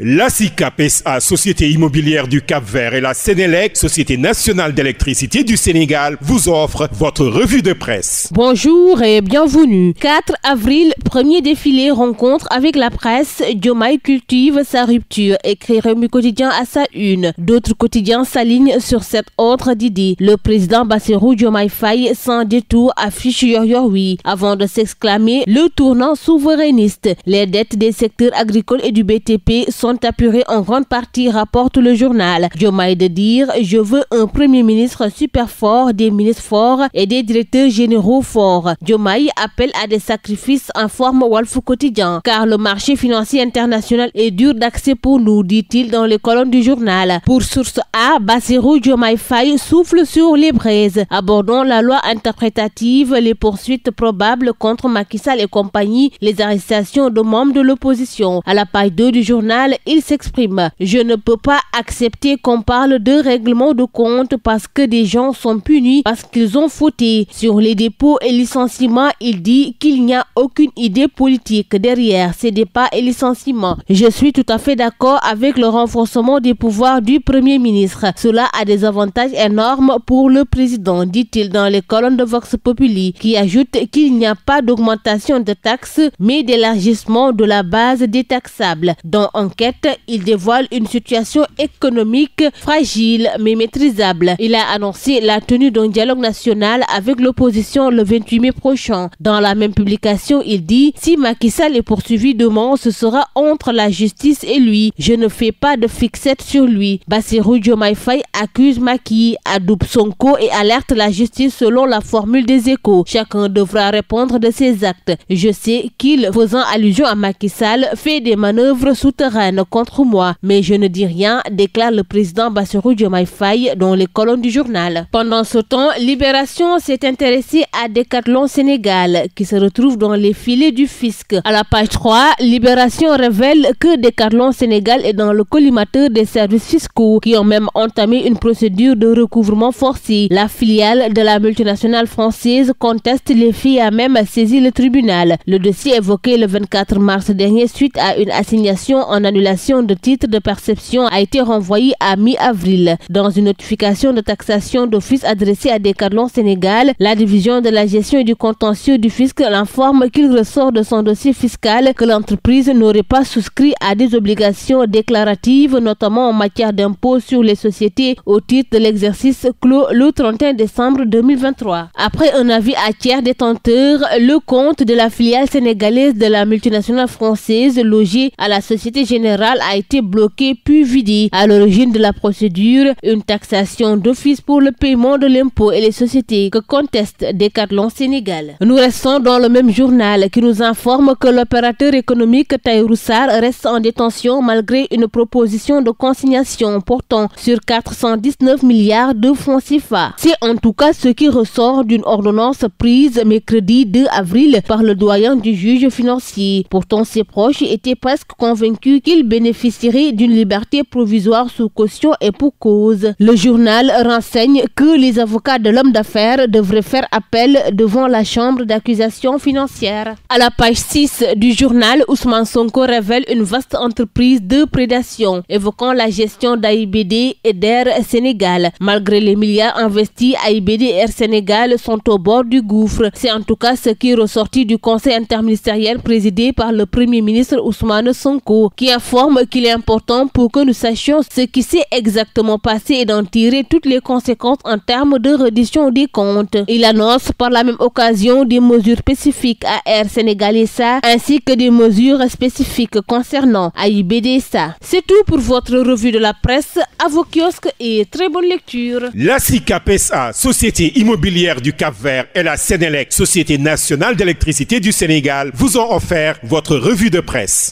La SICAP SA, Société immobilière du Cap-Vert, et la Sénélec, Société nationale d'électricité du Sénégal, vous offrent votre revue de presse. Bonjour et bienvenue. 4 avril, premier défilé rencontre avec la presse. Diomaye cultive sa rupture, écrit Rewmi Quotidien à sa une. D'autres quotidiens s'alignent sur cet ordre d'idée. Le président Bassirou Diomaye Faye, sans détour, affiche Yor-Yor-Oui, avant de s'exclamer le tournant souverainiste. Les dettes des secteurs agricoles et du BTP sont apurées en grande partie, rapporte le journal. Diomaye de dire « Je veux un premier ministre super fort, des ministres forts et des directeurs généraux forts ». Diomaye appelle à des sacrifices, informe Walf Quotidien, car le marché financier international est dur d'accès pour nous, dit-il dans les colonnes du journal. Pour Source A, Bassirou Diomaye Faye souffle sur les braises. Abordons la loi interprétative, les poursuites probables contre Macky Sall et compagnie, les arrestations de membres de l'opposition. À la page 2 du journal, il s'exprime. Je ne peux pas accepter qu'on parle de règlement de compte parce que des gens sont punis parce qu'ils ont fauté. Sur les dépôts et licenciements, il dit qu'il n'y a aucune idée politique derrière ces départs et licenciements. Je suis tout à fait d'accord avec le renforcement des pouvoirs du Premier ministre. Cela a des avantages énormes pour le président, dit-il dans les colonnes de Vox Populi, qui ajoute qu'il n'y a pas d'augmentation de taxes, mais d'élargissement de la base des taxables. Dans Enquête, il dévoile une situation économique fragile mais maîtrisable. Il a annoncé la tenue d'un dialogue national avec l'opposition le 28 mai prochain. Dans la même publication, il dit « Si Macky Sall est poursuivi demain, ce sera entre la justice et lui. Je ne fais pas de fixette sur lui. » Bassirou Diomaye Faye accuse Macky, adoube Sonko et alerte la justice selon la formule des Échos. Chacun devra répondre de ses actes. Je sais qu'il, faisant allusion à Macky Sall, fait des manœuvres souterraines contre moi, mais je ne dis rien, déclare le président Bassirou Diomaye Faye dans les colonnes du journal. Pendant ce temps, Libération s'est intéressée à Decathlon Sénégal, qui se retrouve dans les filets du fisc. À la page 3, Libération révèle que Decathlon Sénégal est dans le collimateur des services fiscaux, qui ont même entamé une procédure de recouvrement forcé. La filiale de la multinationale française conteste les faits et a même saisi le tribunal. Le dossier évoqué le 24 mars dernier suite à une assignation en annulation de titre de perception a été renvoyé à mi-avril. Dans une notification de taxation d'office adressée à Decathlon Sénégal, la division de la gestion et du contentieux du fisc l'informe qu'il ressort de son dossier fiscal que l'entreprise n'aurait pas souscrit à des obligations déclaratives, notamment en matière d'impôt sur les sociétés au titre de l'exercice clos le 31 décembre 2023. Après un avis à tiers détenteur, le compte de la filiale sénégalaise de la multinationale française logée à la Société Générale a été bloqué puis vidé. À l'origine de la procédure, une taxation d'office pour le paiement de l'impôt et les sociétés que conteste Decathlon Sénégal. Nous restons dans le même journal qui nous informe que l'opérateur économique Tahirou Sarr reste en détention malgré une proposition de consignation portant sur 419 milliards de francs CFA. C'est en tout cas ce qui ressort d'une ordonnance prise mercredi 2 avril par le doyen du juge financier. Pourtant, ses proches étaient presque convaincus qu'il bénéficierait d'une liberté provisoire sous caution et pour cause. Le journal renseigne que les avocats de l'homme d'affaires devraient faire appel devant la chambre d'accusation financière. À la page 6 du journal, Ousmane Sonko révèle une vaste entreprise de prédation, évoquant la gestion d'AIBD et d'Air Sénégal. Malgré les milliards investis, AIBD et Air Sénégal sont au bord du gouffre. C'est en tout cas ce qui est ressorti du conseil interministériel présidé par le premier ministre Ousmane Sonko, qui informe qu'il est important pour que nous sachions ce qui s'est exactement passé et d'en tirer toutes les conséquences en termes de reddition des comptes. Il annonce par la même occasion des mesures spécifiques à Air Sénégal SA ainsi que des mesures spécifiques concernant AIBD SA. C'est tout pour votre revue de la presse. À vos kiosques et très bonne lecture. La SICAP SA, Société immobilière du Cap-Vert, et la Sénélec, Société nationale d'électricité du Sénégal, vous ont offert votre revue de presse.